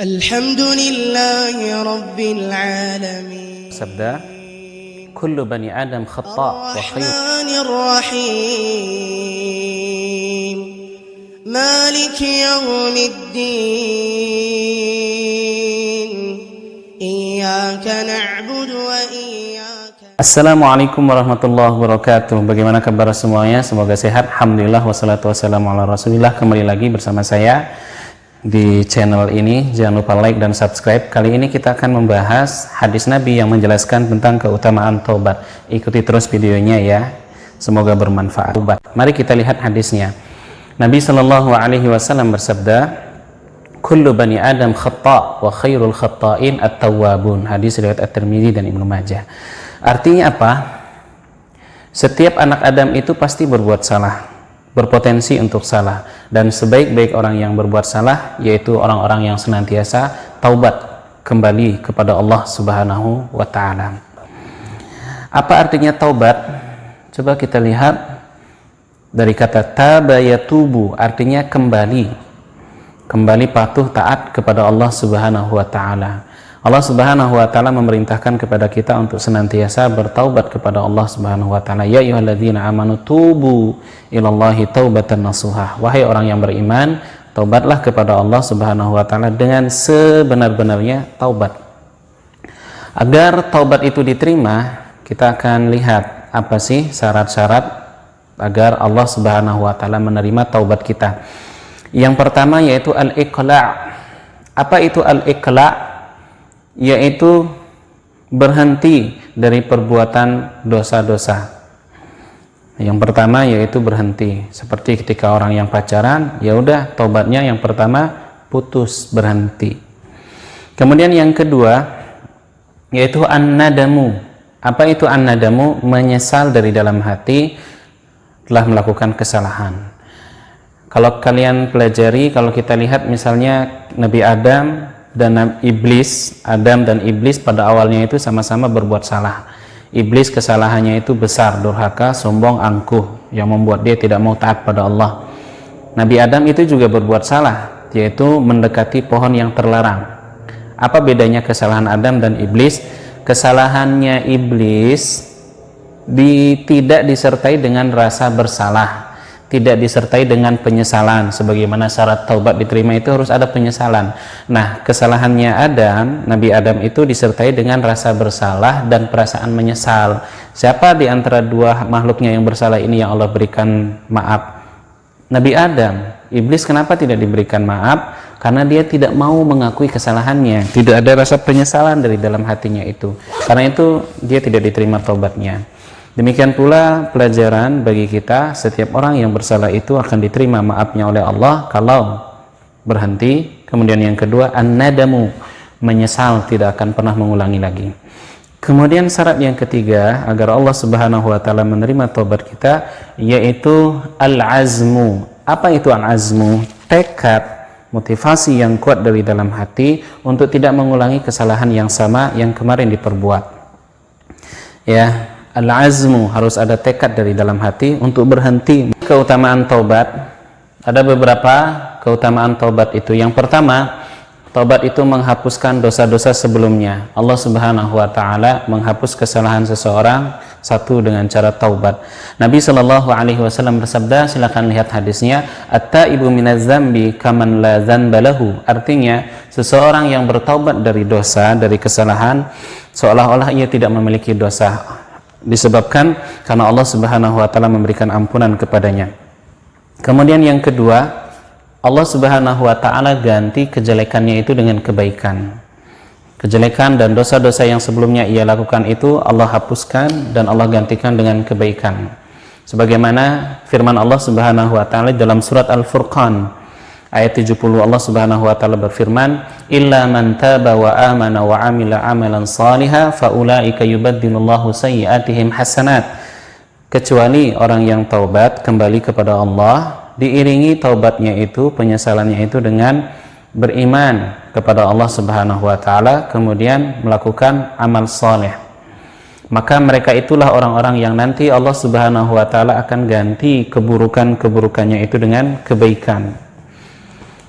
Alhamdulillahi Rabbil Alamin. Sabda, kullu bani Adam khata' wa Ar-Rahmanir Rahim. Maliki yawmiddin. Iyyaka na'budu wa iyyaka. Assalamualaikum warahmatullahi wabarakatuh. Bagaimana kabar semuanya? Semoga sehat. Alhamdulillah wassalatu wassalamu ala Rasulillah. Kembali lagi bersama saya di channel ini. Jangan lupa like dan subscribe. Kali ini kita akan membahas hadis Nabi yang menjelaskan tentang keutamaan taubat. Ikuti terus videonya ya, semoga bermanfaat. Mari kita lihat hadisnya. Nabi Shallallahu Alaihi Wasallam bersabda, kullu bani Adam khata' wa khairul khata'in at-tawwabun. Hadis riwayat At-Tirmidzi dan Ibnu Majah. Artinya apa? Setiap anak Adam itu pasti berbuat salah, berpotensi untuk salah, dan sebaik-baik orang yang berbuat salah yaitu orang-orang yang senantiasa taubat kembali kepada Allah Subhanahu wa Ta'ala. Apa artinya taubat? Coba kita lihat dari kata taba yatubu, artinya kembali patuh taat kepada Allah Subhanahu wa Ta'ala. Allah Subhanahu wa Ta'ala memerintahkan kepada kita untuk senantiasa bertaubat kepada Allah Subhanahu wa Ta'ala. Ya ayyuhalladzina amanu tubu ilallahi taubatan nasuha. Wahai orang yang beriman, taubatlah kepada Allah Subhanahu wa Ta'ala dengan sebenar-benarnya taubat. Agar taubat itu diterima, kita akan lihat apa sih syarat-syarat agar Allah Subhanahu wa Ta'ala menerima taubat kita. Yang pertama yaitu al-iqla'. Apa itu al-iqla'? Yaitu berhenti dari perbuatan dosa-dosa. Yang pertama yaitu berhenti, seperti ketika orang yang pacaran, ya udah taubatnya yang pertama putus, berhenti. Kemudian yang kedua yaitu an-nadamu. Apa itu an-nadamu? Menyesal dari dalam hati telah melakukan kesalahan. Kalau kalian pelajari, kalau kita lihat misalnya Nabi Adam dan Iblis, Adam dan Iblis pada awalnya itu sama-sama berbuat salah. Iblis kesalahannya itu besar, durhaka, sombong, angkuh, yang membuat dia tidak mau taat pada Allah. Nabi Adam itu juga berbuat salah, yaitu mendekati pohon yang terlarang. Apa bedanya kesalahan Adam dan Iblis? Kesalahannya Iblis tidak disertai dengan rasa bersalah, tidak disertai dengan penyesalan. Sebagaimana syarat taubat diterima itu harus ada penyesalan. Nah, kesalahannya Adam, Nabi Adam itu disertai dengan rasa bersalah dan perasaan menyesal. Siapa di antara dua makhluknya yang bersalah ini yang Allah berikan maaf? Nabi Adam. Iblis kenapa tidak diberikan maaf? Karena dia tidak mau mengakui kesalahannya, tidak ada rasa penyesalan dari dalam hatinya itu. Karena itu dia tidak diterima taubatnya. Demikian pula pelajaran bagi kita, setiap orang yang bersalah itu akan diterima maafnya oleh Allah kalau berhenti. Kemudian yang kedua, an-nadamu, menyesal, tidak akan pernah mengulangi lagi. Kemudian syarat yang ketiga agar Allah Subhanahu wa Ta'ala menerima taubat kita yaitu al-azmu. Apa itu al-azmu? Tekad, motivasi yang kuat dari dalam hati untuk tidak mengulangi kesalahan yang sama yang kemarin diperbuat. Ya, al-azmu, harus ada tekad dari dalam hati untuk berhenti. Keutamaan taubat, ada beberapa keutamaan taubat itu. Yang pertama, taubat itu menghapuskan dosa-dosa sebelumnya. Allah Subhanahu wa Ta'ala menghapus kesalahan seseorang satu dengan cara taubat. Nabi Shallallahu Alaihi Wasallam bersabda, silakan lihat hadisnya, at-taibu minaz zambi kaman la dzanba lahu. Artinya, seseorang yang bertaubat dari dosa, dari kesalahan, seolah-olah ia tidak memiliki dosa, disebabkan karena Allah Subhanahu wa Ta'ala memberikan ampunan kepadanya. Kemudian yang kedua, Allah Subhanahu wa Ta'ala ganti kejelekannya itu dengan kebaikan. Kejelekan dan dosa-dosa yang sebelumnya ia lakukan itu Allah hapuskan dan Allah gantikan dengan kebaikan. Sebagaimana firman Allah Subhanahu wa Ta'ala dalam surat Al-Furqan ayat 70, Allah Subhanahu wa Ta'ala berfirman, illa man taba wa amana wa amila amalan saliha fa ulaika yubaddilullahu sayyi'atihim hasanat. Kecuali orang yang taubat kembali kepada Allah, diiringi taubatnya itu, penyesalannya itu dengan beriman kepada Allah Subhanahu wa Ta'ala, kemudian melakukan amal saleh, maka mereka itulah orang-orang yang nanti Allah Subhanahu wa Ta'ala akan ganti keburukan-keburukannya itu dengan kebaikan.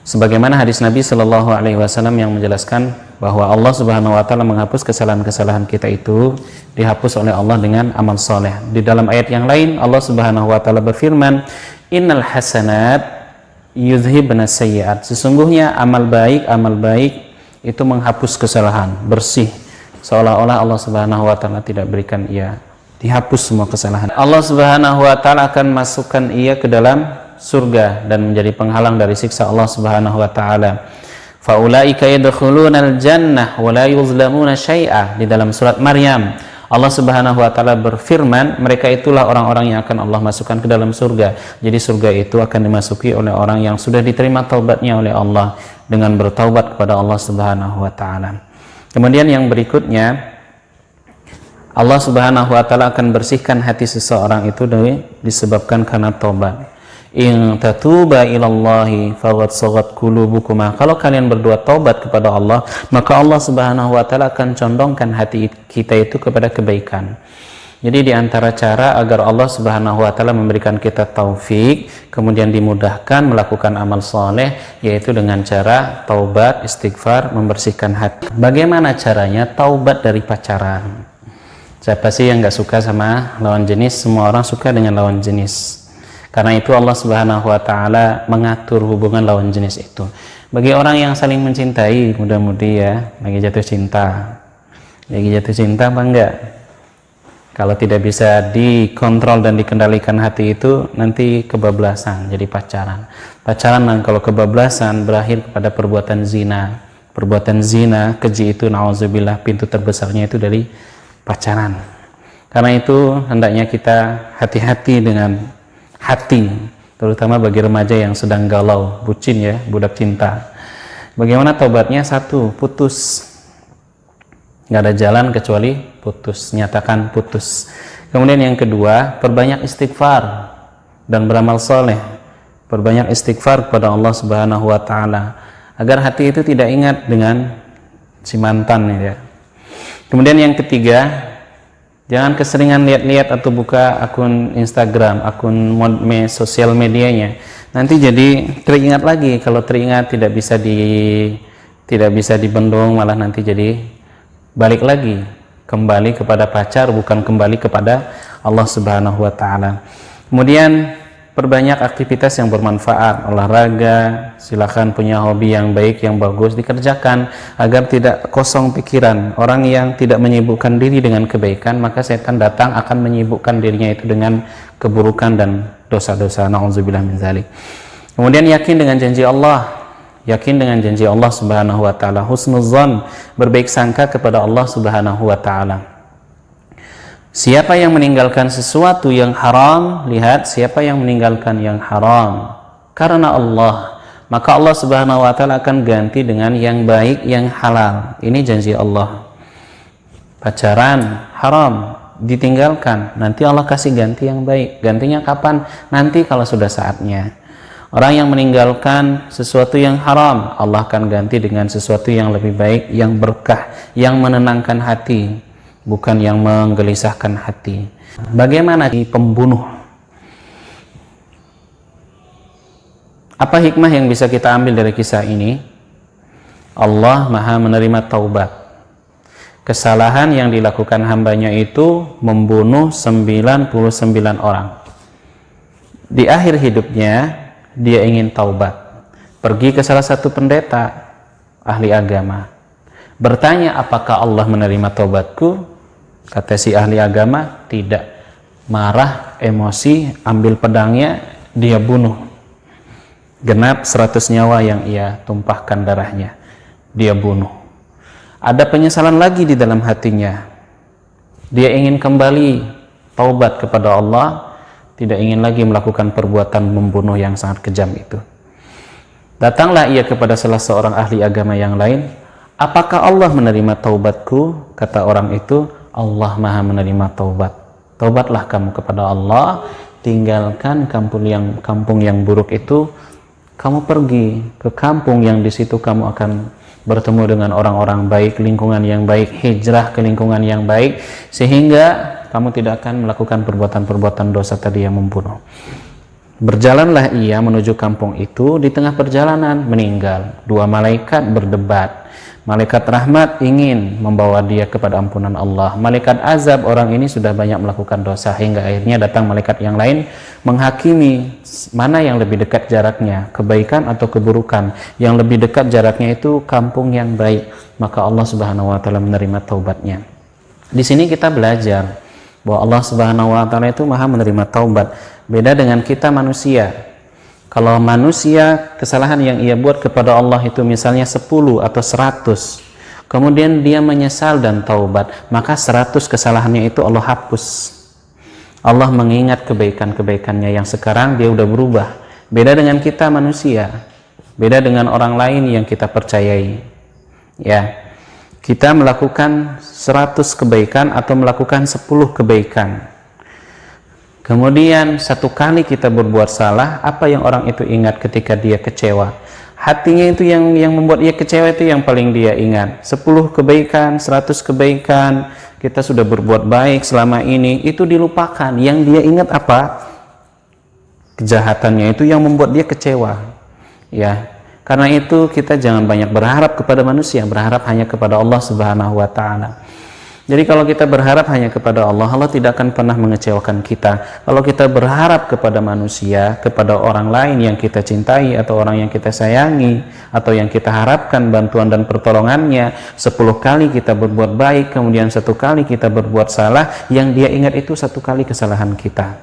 Sebagaimana hadis Nabi Shallallahu Alaihi Wasallam yang menjelaskan bahwa Allah Subhanahu Wa Taala menghapus kesalahan-kesalahan kita itu dihapus oleh Allah dengan amal soleh. Di dalam ayat yang lain Allah Subhanahu Wa Taala berfirman, Innal hasanat yudhibna sayyiat. Sesungguhnya amal baik itu menghapus kesalahan, bersih, seolah-olah Allah Subhanahu Wa Taala tidak berikan ia, dihapus semua kesalahan. Allah Subhanahu Wa Taala akan masukkan ia ke dalam surga dan menjadi penghalang dari siksa Allah Subhanahu wa taala. Faulaika yadkhulunal jannah wa la yuzlamuna syai'a. Di dalam surat Maryam Allah Subhanahu wa taala berfirman, mereka itulah orang-orang yang akan Allah masukkan ke dalam surga. Jadi surga itu akan dimasuki oleh orang yang sudah diterima taubatnya oleh Allah dengan bertaubat kepada Allah Subhanahu wa taala. Kemudian yang berikutnya, Allah Subhanahu wa taala akan bersihkan hati seseorang itu disebabkan karena taubat. In tatuba ilallahi faqad sagat qulubukuma. Kalau kalian berdua taubat kepada Allah, maka Allah Subhanahu wa taala akan condongkan hati kita itu kepada kebaikan. Jadi di antara cara agar Allah Subhanahu wa taala memberikan kita taufik, kemudian dimudahkan melakukan amal soleh, yaitu dengan cara taubat, istighfar, membersihkan hati. Bagaimana caranya taubat dari pacaran? Siapa sih yang nggak suka sama lawan jenis? Semua orang suka dengan lawan jenis. Karena itu Allah Subhanahu wa taala mengatur hubungan lawan jenis itu. Bagi orang yang saling mencintai, mudah-mudi ya, lagi jatuh cinta. Lagi jatuh cinta apa enggak? Kalau tidak bisa dikontrol dan dikendalikan hati itu, nanti kebablasan, jadi pacaran. Pacaran dan kalau kebablasan berakhir kepada perbuatan zina. Perbuatan zina, keji itu na'udzubillah, pintu terbesarnya itu dari pacaran. Karena itu hendaknya kita hati-hati dengan hati, terutama bagi remaja yang sedang galau, bucin ya, budak cinta. Bagaimana taubatnya? Satu, putus. Nggak ada jalan kecuali putus, nyatakan putus. Kemudian yang kedua, perbanyak istighfar dan beramal soleh. Perbanyak istighfar kepada Allah Subhanahu wa taala agar hati itu tidak ingat dengan si mantan ya. Kemudian yang ketiga, jangan keseringan lihat-lihat atau buka akun Instagram, akun sosial medianya. Nanti jadi teringat lagi. Kalau teringat tidak bisa dibendung, malah nanti jadi balik lagi, kembali kepada pacar, bukan kembali kepada Allah Subhanahu wa taala. Kemudian perbanyak aktivitas yang bermanfaat, olahraga, silakan punya hobi yang baik, yang bagus, dikerjakan agar tidak kosong pikiran. Orang yang tidak menyibukkan diri dengan kebaikan, maka setan datang akan menyibukkan dirinya itu dengan keburukan dan dosa-dosa. Na'udzubillah min dzalik. Kemudian yakin dengan janji Allah. Yakin dengan janji Allah Subhanahu wa taala. Husnuzan, berbaik sangka kepada Allah Subhanahu wa taala. Siapa yang meninggalkan sesuatu yang haram, lihat, siapa yang meninggalkan yang haram karena Allah, maka Allah Subhanahu wa taala akan ganti dengan yang baik, yang halal. Ini janji Allah. Pacaran haram, ditinggalkan, nanti Allah kasih ganti yang baik. Gantinya kapan? Nanti kalau sudah saatnya. Orang yang meninggalkan sesuatu yang haram, Allah akan ganti dengan sesuatu yang lebih baik, yang berkah, yang menenangkan hati, bukan yang menggelisahkan hati. Bagaimana di pembunuh? Apa hikmah yang bisa kita ambil dari kisah ini? Allah Maha menerima taubat. Kesalahan yang dilakukan hambanya itu membunuh 99 orang. Di akhir hidupnya dia ingin taubat. Pergi ke salah satu pendeta ahli agama, bertanya, apakah Allah menerima taubatku? Kata si ahli agama, tidak. Marah, emosi, ambil pedangnya, dia bunuh. Genap 100 nyawa yang ia tumpahkan darahnya, dia bunuh. Ada penyesalan lagi di dalam hatinya. Dia ingin kembali taubat kepada Allah, tidak ingin lagi melakukan perbuatan membunuh yang sangat kejam itu. Datanglah ia kepada salah seorang ahli agama yang lain. Apakah Allah menerima taubatku? Kata orang itu, Allah Maha menerima taubat. Taubatlah kamu kepada Allah, tinggalkan kampung yang buruk itu, kamu pergi ke kampung yang di situ kamu akan bertemu dengan orang-orang baik, lingkungan yang baik, hijrah ke lingkungan yang baik, sehingga kamu tidak akan melakukan perbuatan-perbuatan dosa tadi yang membunuh. Berjalanlah ia menuju kampung itu, di tengah perjalanan meninggal. Dua malaikat berdebat. Malaikat rahmat ingin membawa dia kepada ampunan Allah. Malaikat azab, orang ini sudah banyak melakukan dosa, hingga akhirnya datang malaikat yang lain menghakimi mana yang lebih dekat jaraknya, kebaikan atau keburukan. Yang lebih dekat jaraknya itu kampung yang baik, maka Allah Subhanahu wa taala menerima taubatnya. Di sini kita belajar bahwa Allah Subhanahu wa taala itu Maha menerima taubat. Beda dengan kita manusia. Kalau manusia, kesalahan yang ia buat kepada Allah itu misalnya 10 atau 100, kemudian dia menyesal dan taubat, maka 100 kesalahannya itu Allah hapus. Allah mengingat kebaikan-kebaikannya yang sekarang dia udah berubah. Beda dengan kita manusia, beda dengan orang lain yang kita percayai. Ya, kita melakukan 100 kebaikan atau melakukan 10 kebaikan. Kemudian satu kali kita berbuat salah, apa yang orang itu ingat ketika dia kecewa? Hatinya itu yang membuat dia kecewa, itu yang paling dia ingat. 10 kebaikan, 100 kebaikan, kita sudah berbuat baik selama ini, itu dilupakan. Yang dia ingat apa? Kejahatannya itu yang membuat dia kecewa. Ya, karena itu kita jangan banyak berharap kepada manusia, berharap hanya kepada Allah Subhanahu wa taala. Jadi kalau kita berharap hanya kepada Allah, Allah tidak akan pernah mengecewakan kita. Kalau kita berharap kepada manusia, kepada orang lain yang kita cintai atau orang yang kita sayangi, atau yang kita harapkan bantuan dan pertolongannya, 10 kali kita berbuat baik, kemudian 1 kali kita berbuat salah, yang dia ingat itu 1 kali kesalahan kita.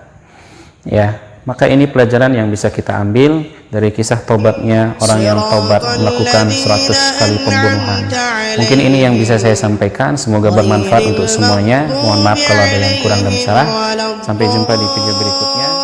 Ya, maka ini pelajaran yang bisa kita ambil dari kisah taubatnya orang yang taubat melakukan 100 kali pembunuhan. Mungkin ini yang bisa saya sampaikan, semoga bermanfaat untuk semuanya. Mohon maaf kalau ada yang kurang dan salah. Sampai jumpa di video berikutnya.